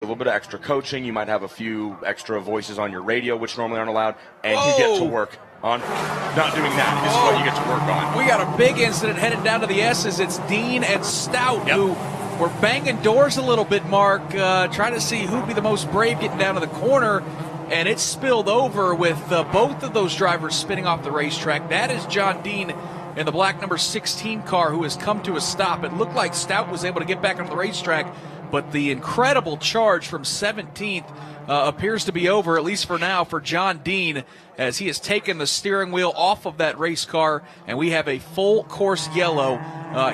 a little bit of extra coaching. You might have a few extra voices on your radio, which normally aren't allowed, and you get to work on not doing that. This is what you get to work on. We got a big incident headed down to the S's. It's Dean and Stout who were banging doors a little bit, Mark, trying to see who'd be the most brave getting down to the corner, and it spilled over with both of those drivers spinning off the racetrack. That is John Dean in the black number 16 car who has come to a stop. It looked like Stout was able to get back onto the racetrack, but the incredible charge from 17th appears to be over, at least for now, for John Dean, as he has taken the steering wheel off of that race car, and we have a full course yellow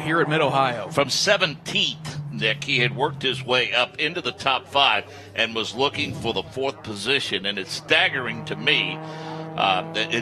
here at Mid-Ohio. From 17th, Nick, he had worked his way up into the top 5 and was looking for the 4th position, and it's staggering to me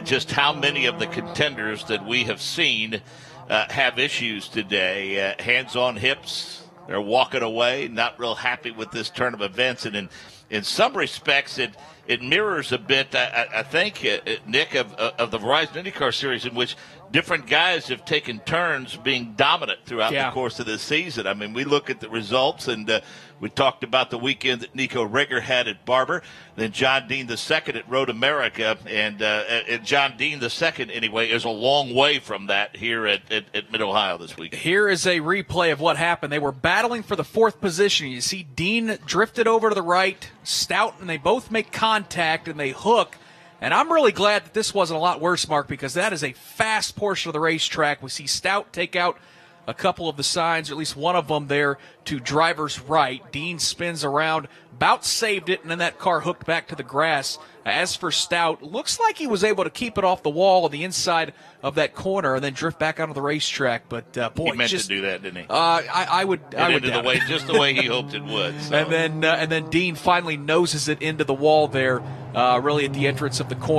just how many of the contenders that we have seen have issues today. Hands on hips. They're walking away, not real happy with this turn of events. And in some respects, it mirrors a bit, I think, Nick, of the Verizon IndyCar Series, in which different guys have taken turns being dominant throughout the course of this season. I mean, we look at the results, and we talked about the weekend that Nico Rager had at Barber, then John Dean II at Road America, and John Dean II, anyway, is a long way from that here at Mid-Ohio this weekend. Here is a replay of what happened. They were battling for the 4th position. You see Dean drifted over to the right, Stout, and they both make contact, and they hook. And I'm really glad that this wasn't a lot worse, Mark, because that is a fast portion of the racetrack. We see Stout take out a couple of the signs, or at least one of them there, to driver's right. Dean spins around, about saved it, and then that car hooked back to the grass. As for Stout, looks like he was able to keep it off the wall on the inside of that corner and then drift back onto the racetrack. But boy, he meant to do that, didn't he? I would doubt it. Just the way he hoped it would. So. And then Dean finally noses it into the wall there, really at the entrance of the corner.